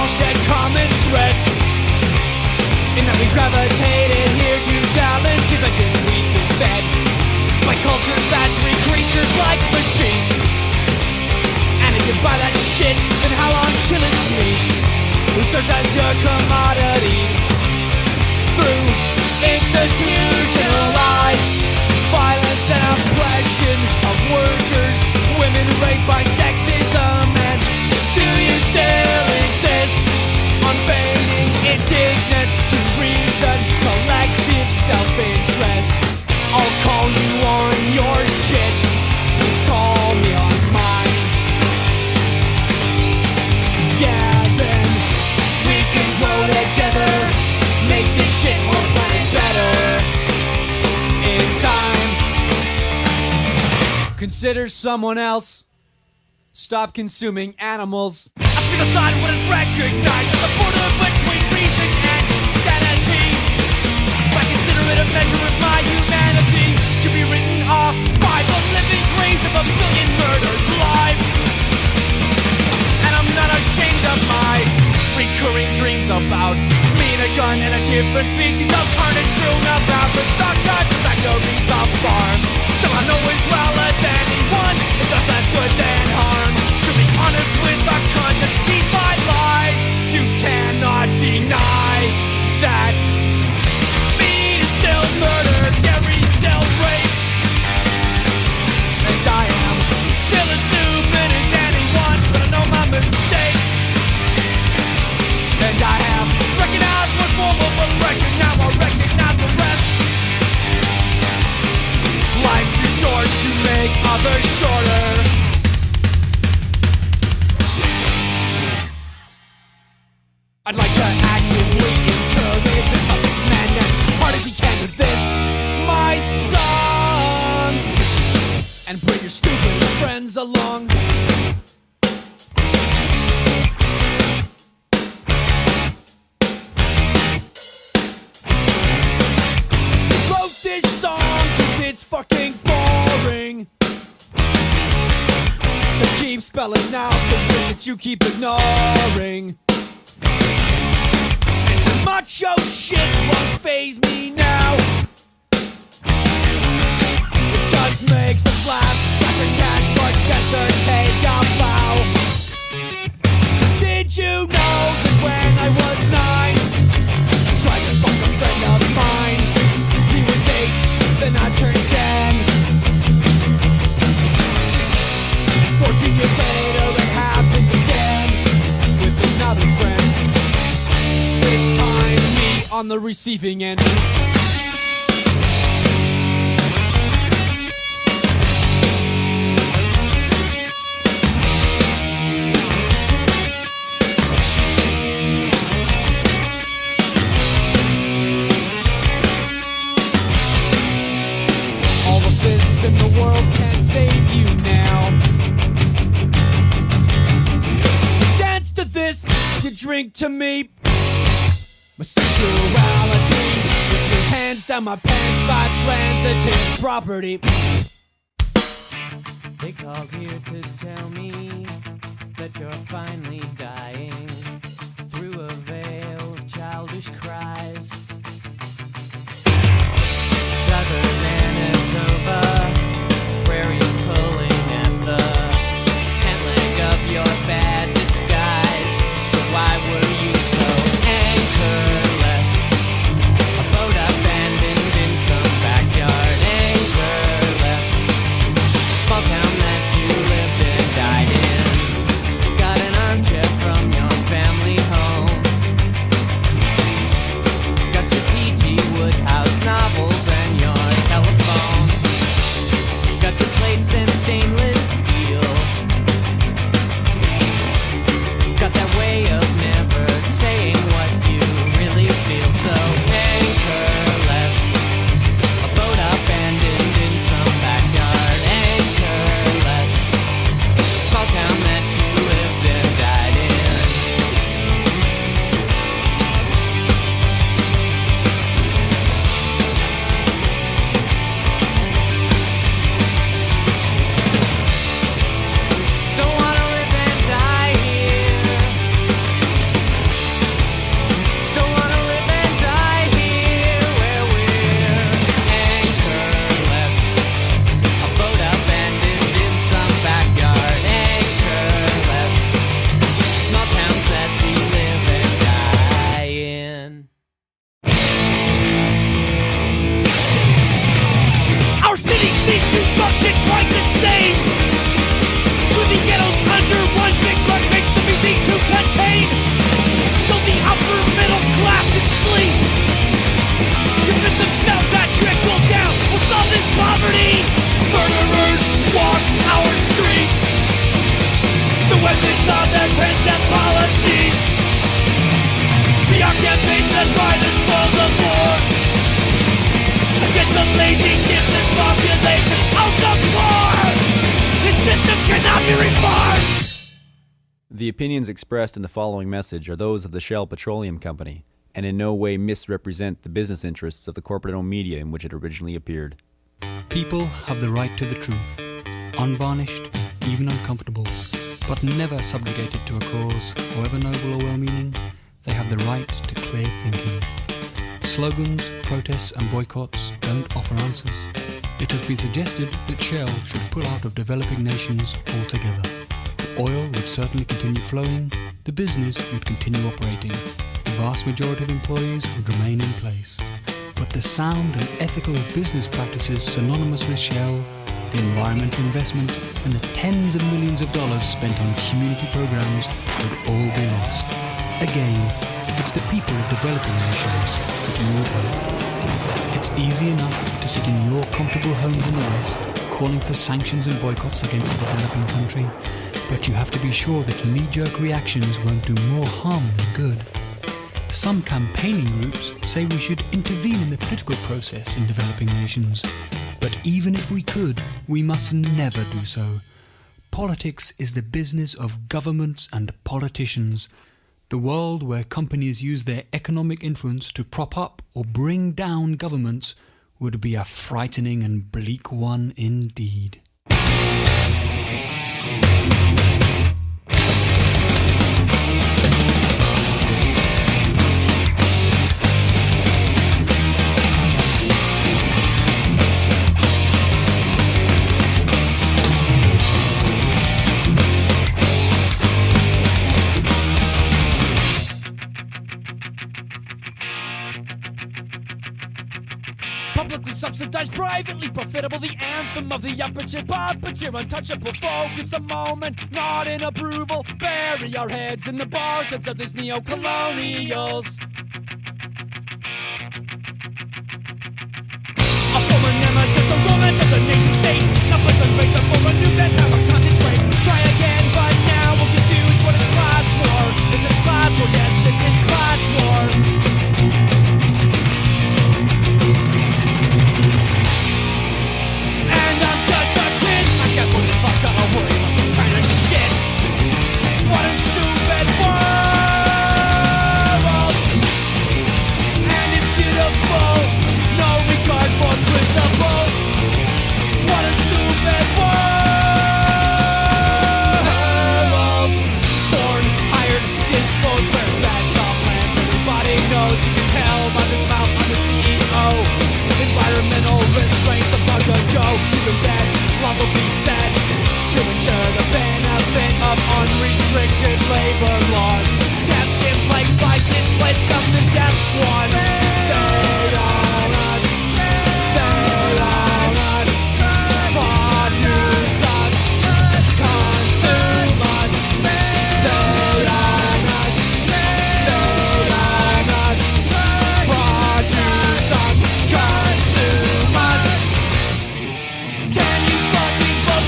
all shed common threads, in that we gravitated here to challenge convention we've been fed by cultures that treat creatures like machines. And if you buy that shit, then how long till it's me who serves as your commodity through institutionalized violence and oppression of workers, women raped by sexism? And do you still insist on feigning indignant to reason, collective self-interest? I'll call you on your shit, please call me on mine. Yeah, then we can grow together, make this shit more fun and better in time. Consider someone else. Stop consuming animals. I speak aside what is recognized as the border between reason and sanity. I consider it a measure of my humanity to be written off by the living grace of a billion murdered lives. And I'm not ashamed of my recurring dreams about me and a gun and a different species of carnage strewn about the stock type of factories of farm. Still I know as well as anyone it does less good than harm. To be honest with the conscience feed my lies, you cannot deny that me is still murder, Gary's still rape, and I am still as stupid as anyone, but I know my mistakes. And I have recognized one form of oppression, now I recognize the rest. Life's too short to make others shorter. I'd like to actively encourage the toughest man as hard as he can with this, my song. And bring your stupid friends along. Wrote this song 'cause it's fucking boring to keep spelling out the word that you keep ignoring. And your macho shit won't faze me now. It just makes us laugh. Dr. Cash for Chester, take a bow. 'Cause did you know that when I was 9, I tried to fuck a friend of mine? He was 8, then I turned 10. 14 years later it happened again with another friend. This time me on the receiving end. All the fists in the world can't save you now. You dance to this, you drink to me. My sexuality, with your hands down my pants by transitive property. They called here to tell me that you're finally dying through a veil of childish cries. Southern Manitoba, prairies pulling at the pant leg of your bad disguise. So why were you so anchorless? A boat abandoned in some backyard. Anchorless, small town that you lived and died in. Got an armchair from your family home. Got your PG Woodhouse novels and your telephone. function quite the same. Sweeping ghettos under one big rug makes them easy to contain. So the upper middle class can sleep. Convince themselves that trickle down will solve this poverty. Murderers walk our streets. The weapons of their princess policies. We are campaigns that ride the spoils of war against the lazy, shiftless population of the poor. This system cannot be reformed. The opinions expressed in the following message are those of the Shell Petroleum Company, and in no way misrepresent the business interests of the corporate-owned media in which it originally appeared. People have the right to the truth, unvarnished, even uncomfortable, but never subjugated to a cause, however noble or well-meaning. They have the right to clear thinking. Slogans, protests and boycotts don't offer answers. It has been suggested that Shell should pull out of developing nations altogether. The oil would certainly continue flowing, the business would continue operating, the vast majority of employees would remain in place. But the sound and ethical business practices synonymous with Shell, the environmental investment, and the tens of millions of dollars spent on community programs would all be lost. Again, it's the people of developing nations that you will hurt. It's easy enough to sit in your comfortable homes in the West, calling for sanctions and boycotts against a developing country, but you have to be sure that knee-jerk reactions won't do more harm than good. Some campaigning groups say we should intervene in the political process in developing nations, but even if we could, we must never do so. Politics is the business of governments and politicians. The world where companies use their economic influence to prop up or bring down governments would be a frightening and bleak one indeed. Publicly subsidized, privately profitable, the anthem of the upper tier, puppeteer, untouchable. Focus a moment, not in approval. Bury our heads in the barcodes of these neo-colonials. A former nemesis, the romance of the nation state. Numbers and race are for a new manpower, concentrate. Try again, but now we're confused. What is class war? This is class war, yes, this is class war. Unrestricted labor laws kept in place by displaced government death squad. They own us. They own us. Produce us. Consume us. They own us. They own us. Produce us. Consume us. Can you fucking believe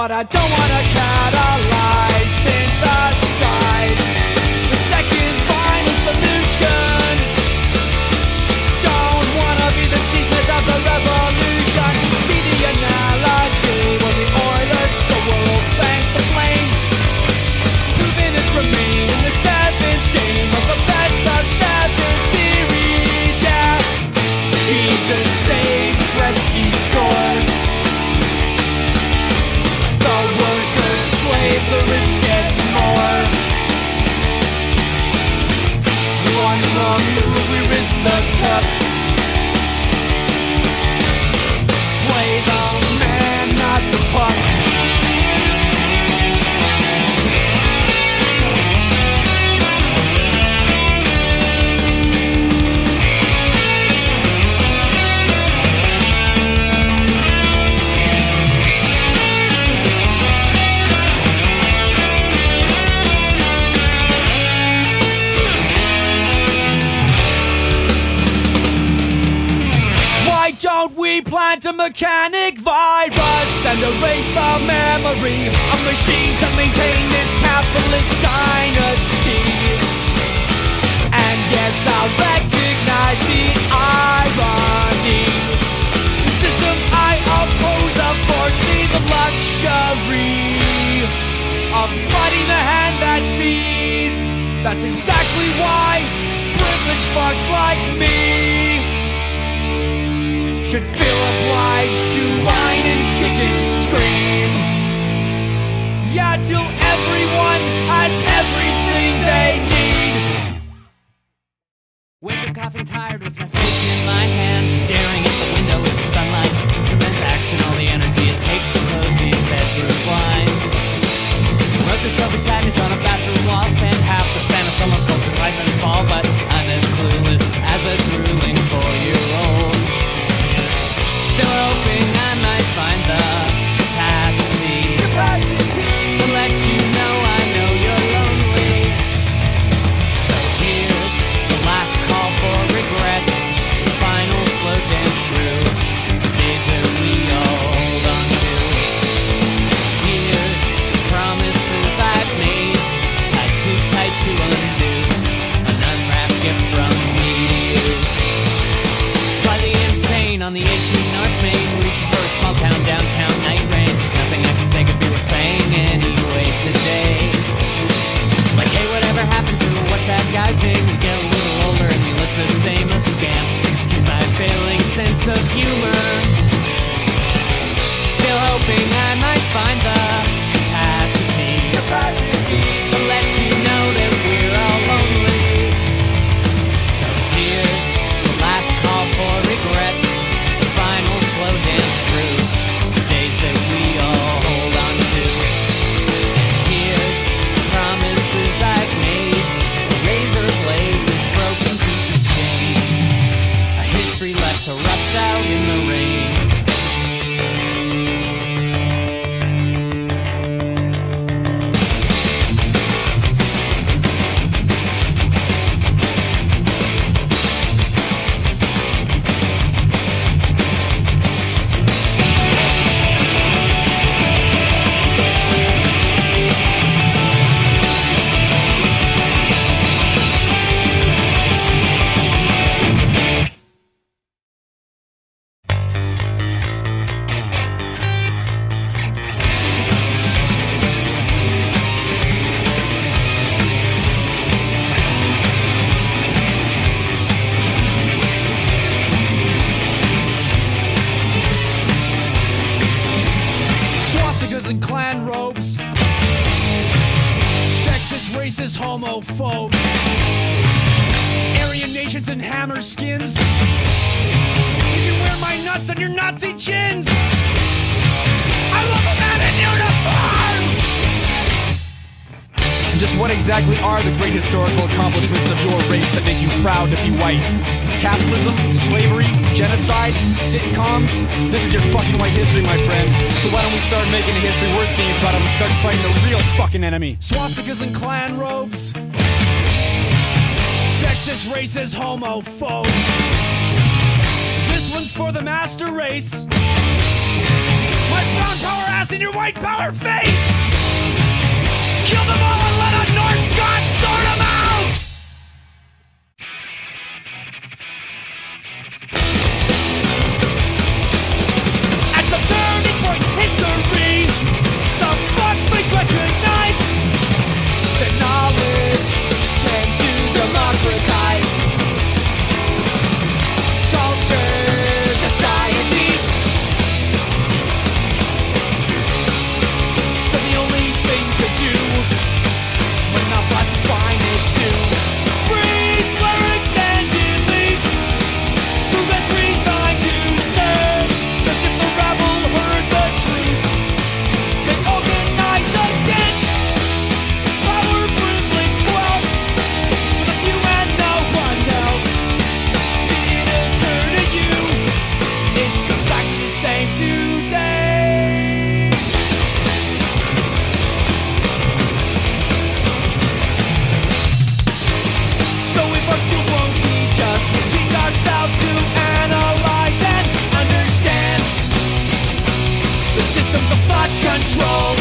but I don't wanna catalyze, synthesize the second final solution. Don't wanna be the Steve Smith of the revolution. See the analogy when the Oilers, the World Bank, the Flames. 2 minutes remain in the 7th game of the best of 7 series. Yeah, Jesus saves, Gretzky scores. The workers slave, the rich get more. One wrong move, we risk the cup. Play the man, not the puck. Why don't we plant a mechanic virus and erase the memory of machines that maintain this capitalist dynasty? And yes, I recognize the irony. The system I oppose affords me the luxury of biting the hand that feeds. That's exactly why privileged fucks like me should feel obliged to whine and kick and scream. Yeah, till everyone has everything they need. Wake up coughing tired with my face in my hands, staring at the window as the sunlight demands action, all the energy it takes to close these bedroom blinds. Wrote the selfish sadness on a bathroom wall, spent half the span of someone's culture rise and fall, but I'm as clueless as a drooling 4-year-old. Still hoping I might find the capacity to let you know I know you're lonely. So here's the last call for regrets, the final slow dance through the days that we all hold on to. Here's the promises I've made, tied too tight to undo, an unwrapped gift from me. Slightly insane on the 18 North Main, reaching for a small town downtown night rain. Nothing I can say could be worth saying anyway today. Like, hey, whatever happened to what's that guy saying? We get a little older and we look the same as scamps. Excuse my failing sense of humor. Still hoping I might find the capacity to let you know that we're all lonely. So here's the last call for regrets, the final slow dance through the days that we all hold on to. Here's the promises I've made, a razor blade, this broken piece of chain, a history left to rust out in the rain. Swastikas and clan robes, sexist, racist, homophobes, Aryan nations and hammer skins. You can wear my nuts on your Nazi chins. I love a man in uniform. Just what exactly are the great historical accomplishments of your race that make you proud to be white? Capitalism, slavery, genocide, sitcoms? This is your fucking white history, my friend. So why don't we start making a history worth being proud of and start fighting the real fucking enemy? Swastikas and clan robes, sexist, racist, homophobes. This one's for the master race. My brown power ass in your white power face! Kill them all and let a Norse god sort them out! At the turning point in history, some fuckface recognized that knowledge tends to democratize culture, societies. So the only thing to do when not classifying is to freeze clerics and elites who best resigned to serve. 'Cause if the rabble heard the truth, they organize against power, privilege, wealth for the few and no one else. Did it occur to you? It's exactly the same today. So if our schools won't teach us, we'll teach ourselves to analyze and understand the systems of thought control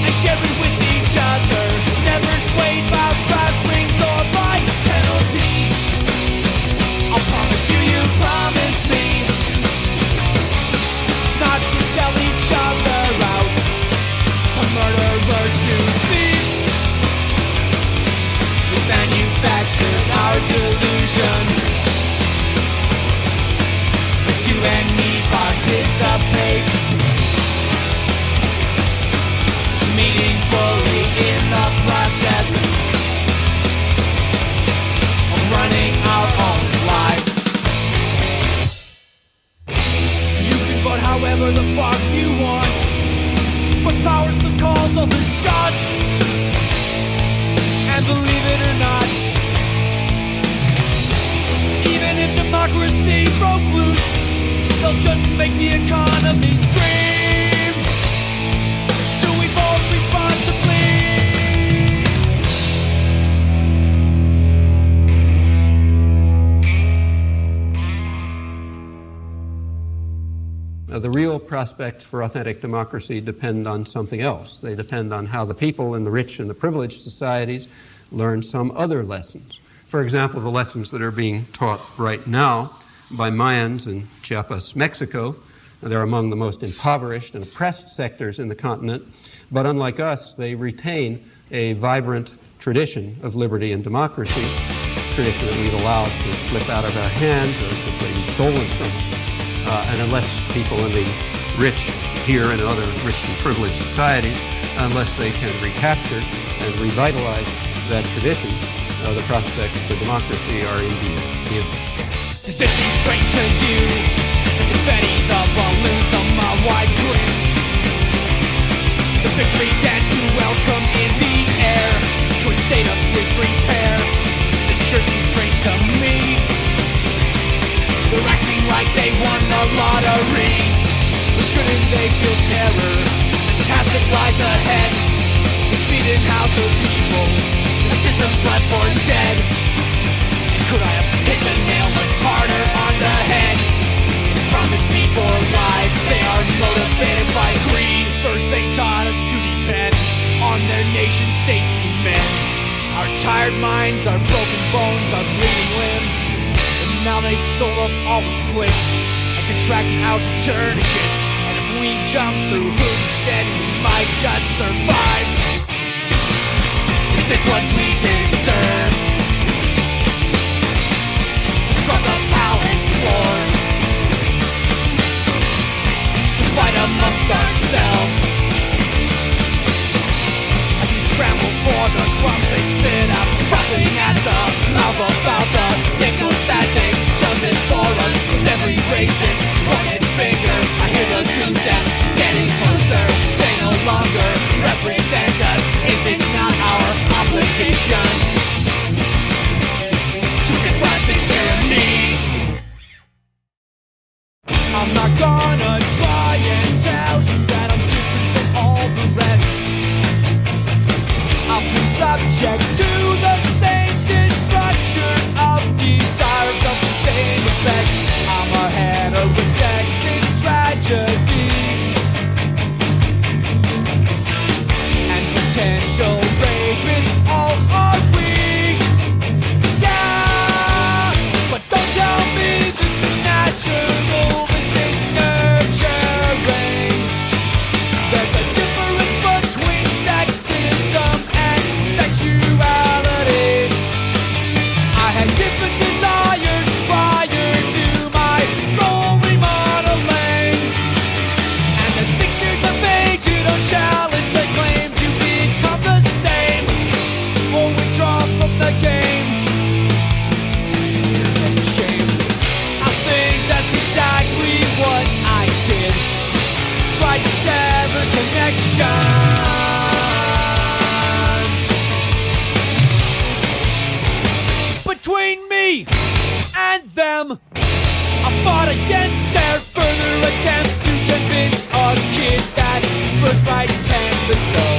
and share it with each other, never swayed by brass rings or by penalties. I'll promise you, you promise me not to sell each other out to murderers, to thieves. We manufactured our delusion, but you and me participate meaningfully in the process of running our own lives. You can vote however the fuck you want, but power's the calls of the shots. And believe it or not, even if democracy broke loose, they'll just make the economy scream. So we vote responsibly. The real prospects for authentic democracy depend on something else. They depend on how the people in the rich and the privileged societies learn some other lessons. For example, the lessons that are being taught right now by Mayans in Chiapas, Mexico. They're among the most impoverished and oppressed sectors in the continent, but unlike us, they retain a vibrant tradition of liberty and democracy, a tradition that we've allowed to slip out of our hands or simply be stolen from us. And unless people in the rich here and other rich and privileged societies, unless they can recapture and revitalize that tradition, the prospects for democracy are indeed dim. Does it seem strange to you? The confetti, the balloons, the white grins, the victory dance to welcome in the air to a state of disrepair. This sure seems strange to me. They're acting like they won the lottery. But shouldn't they feel terror? Fantastic lies ahead. Defeated house of people. The system's left for dead. Could I have hit the nail much harder on the head? It's promised me for lives. They are motivated by greed. First they taught us to depend on their nation states to mend our tired minds, our broken bones, our bleeding limbs. Now they sold up all the splits and contracted out the tourniquets. And if we jump through hoops, then we might just survive. Is this what we deserve? From the palace floors to fight amongst ourselves as we scramble for the crumbs they spit out, frothing at the mouth about the scapegoat that they chosen for us. With every racist pointed finger, I hear the two steps getting closer. They no longer represent us. Is it not our obligation defend them. I fought against their further attempts to convince a kid that birthright can bestow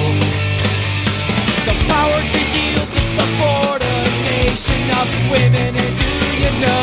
the power to yield the subordination of women. And do you know